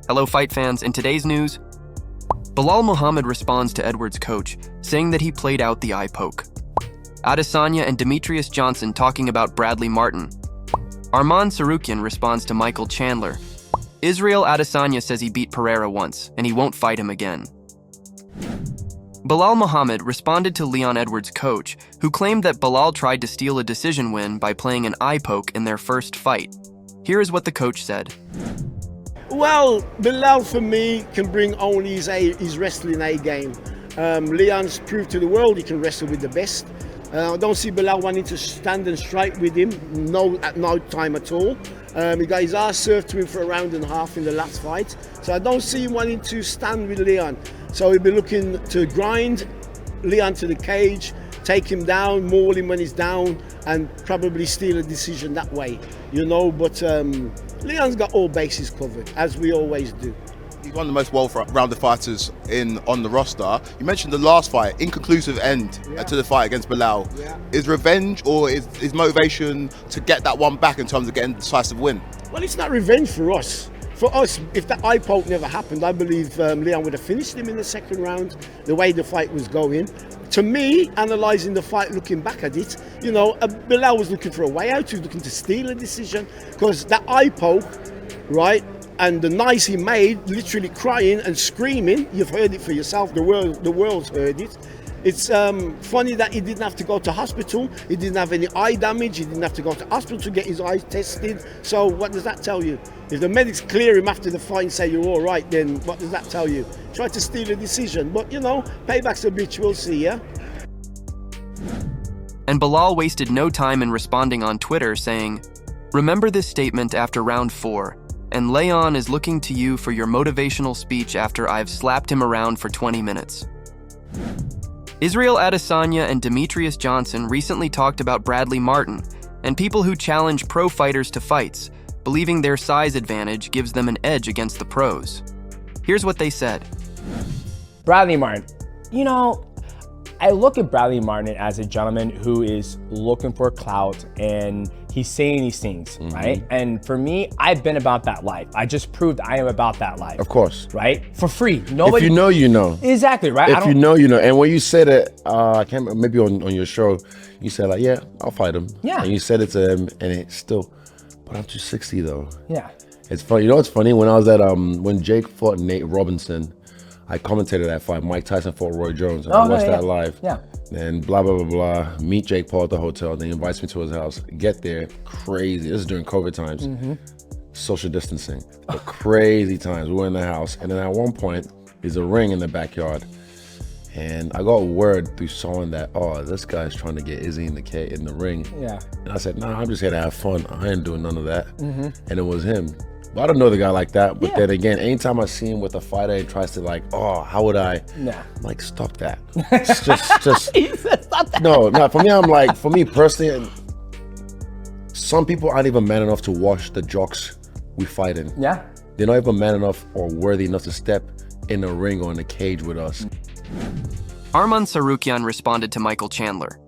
Hello fight fans, in today's news, Belal Muhammad responds to Edwards' coach, saying that he played out the eye poke. Adesanya and Demetrius Johnson talking about Bradley Martyn. Arman Tsarukyan responds to Michael Chandler. Israel Adesanya says he beat Pereira once, and he won't fight him again. Belal Muhammad responded to Leon Edwards' coach, who claimed that Belal tried to steal a decision win by playing an eye poke in their first fight. Here is what the coach said. Well, Belal for me can bring only his wrestling A game. Leon's proved to the world he can wrestle with the best. I don't see Belal wanting to stand and strike with him, at no time at all. He got his ass served to him for a round and a half in the last fight. So I don't see him wanting to stand with Leon. So he'll be looking to grind Leon to the cage, take him down, maul him when he's down, and probably steal a decision that way, you know. But Leon's got all bases covered, as we always do. He's one of the most well-rounded fighters on the roster. You mentioned the last fight, inconclusive end to the fight against Belal. Yeah. Is revenge or is motivation to get that one back in terms of getting a decisive win? Well, it's not revenge for us. For us, if that eye poke never happened, I believe Leon would have finished him in the second round, the way the fight was going. To me, analysing the fight, looking back at it, you know, Belal was looking for a way out. He was looking to steal a decision, because that eye poke, right, and the noise he made, literally crying and screaming, you've heard it for yourself, the world's heard it. It's funny that he didn't have to go to hospital, he didn't have any eye damage, he didn't have to go to hospital to get his eyes tested. So what does that tell you? If the medics clear him after the fight and say you're all right, then what does that tell you? Try to steal a decision, but you know, payback's a bitch, we'll see, yeah? And Belal wasted no time in responding on Twitter saying, "Remember this statement after round 4, and Leon is looking to you for your motivational speech after I've slapped him around for 20 minutes. Israel Adesanya and Demetrius Johnson recently talked about Bradley Martyn and people who challenge pro fighters to fights, believing their size advantage gives them an edge against the pros. Here's what they said. Bradley Martyn, you know, I look at Bradley Martyn as a gentleman who is looking for clout and he's saying these things, right? And for me, I've been about that life. I just proved I am about that life. Of course. Right? For free. Nobody. If you know, you know. Exactly, right? If you know, you know. And when you said it, I can't remember, maybe on your show, you said like, yeah, I'll fight him. Yeah. And you said it to him, and it's still, but I'm 260 though. Yeah. It's funny. You know what's funny? When I was at, when Jake fought Nate Robinson, I commentated that fight. Mike Tyson fought Roy Jones. And I watched that live. Yeah. And blah, blah, blah, blah. Meet Jake Paul at the hotel. Then he invites me to his house. Get there. Crazy. This is during COVID times. Social distancing. But crazy times. We were in the house. And then at one point, there's a ring in the backyard. And I got word through someone that, oh, this guy's trying to get Izzy in the ring. Yeah. And I said, nah, I'm just here to have fun. I ain't doing none of that. And it was him. I don't know the guy like that, but then again, anytime I see him with a fighter and tries to like, oh, how would I? Nah. I'm like, stop that. just. He said stop that. No, for me, I'm like, for me personally, some people aren't even man enough to watch the jocks we fight in. Yeah. They're not even man enough or worthy enough to step in a ring or in a cage with us. Arman Tsarukyan responded to Michael Chandler.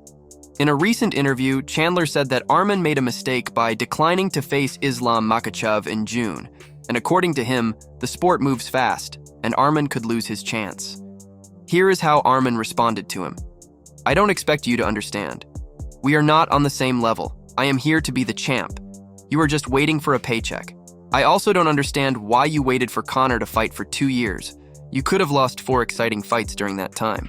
In a recent interview, Chandler said that Arman made a mistake by declining to face Islam Makhachev in June, and according to him, the sport moves fast, and Arman could lose his chance. Here is how Arman responded to him. I don't expect you to understand. We are not on the same level. I am here to be the champ. You are just waiting for a paycheck. I also don't understand why you waited for Conor to fight for 2 years. You could have lost 4 exciting fights during that time.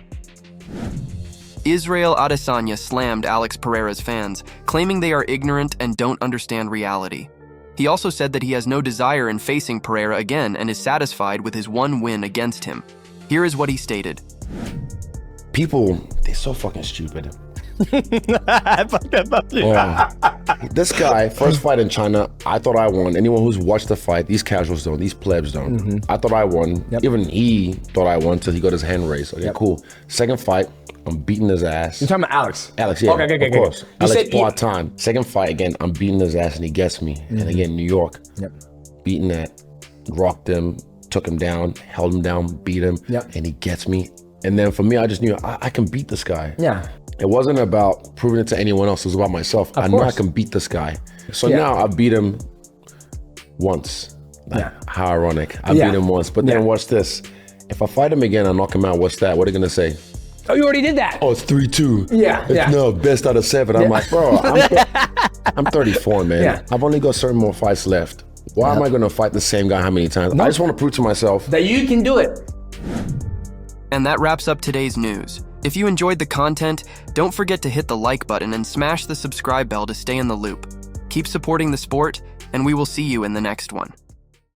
Israel Adesanya slammed Alex Pereira's fans, claiming they are ignorant and don't understand reality. He also said that he has no desire in facing Pereira again and is satisfied with his one win against him. Here is what he stated. People, they're so fucking stupid. This guy, first fight in China, I thought I won. Anyone who's watched the fight, these casuals don't, these plebs don't. I thought I won. Even he thought I won until he got his hand raised. Okay, cool. Second fight, I'm beating his ass. You're talking about Alex? Alex, yeah, okay, of course. You Alex said part-time. Second fight, again, I'm beating his ass and he gets me. And again, New York, beating that, rocked him, took him down, held him down, beat him, and he gets me. And then for me, I just knew I can beat this guy. Yeah. It wasn't about proving it to anyone else. It was about myself. I know I can beat this guy. So now I beat him once. How ironic. I Yeah. beat him once, but then watch this. If I fight him again and knock him out, what's that? What are they gonna say? Oh, you already did that. Oh, it's 3-2. Yeah, yeah. No, best out of 7. I'm like, bro, I'm 34, man. Yeah. I've only got certain more fights left. Why am I gonna fight the same guy how many times? I just want to prove to myself That you can do it. And that wraps up today's news. If you enjoyed the content, don't forget to hit the like button and smash the subscribe bell to stay in the loop. Keep supporting the sport, and we will see you in the next one.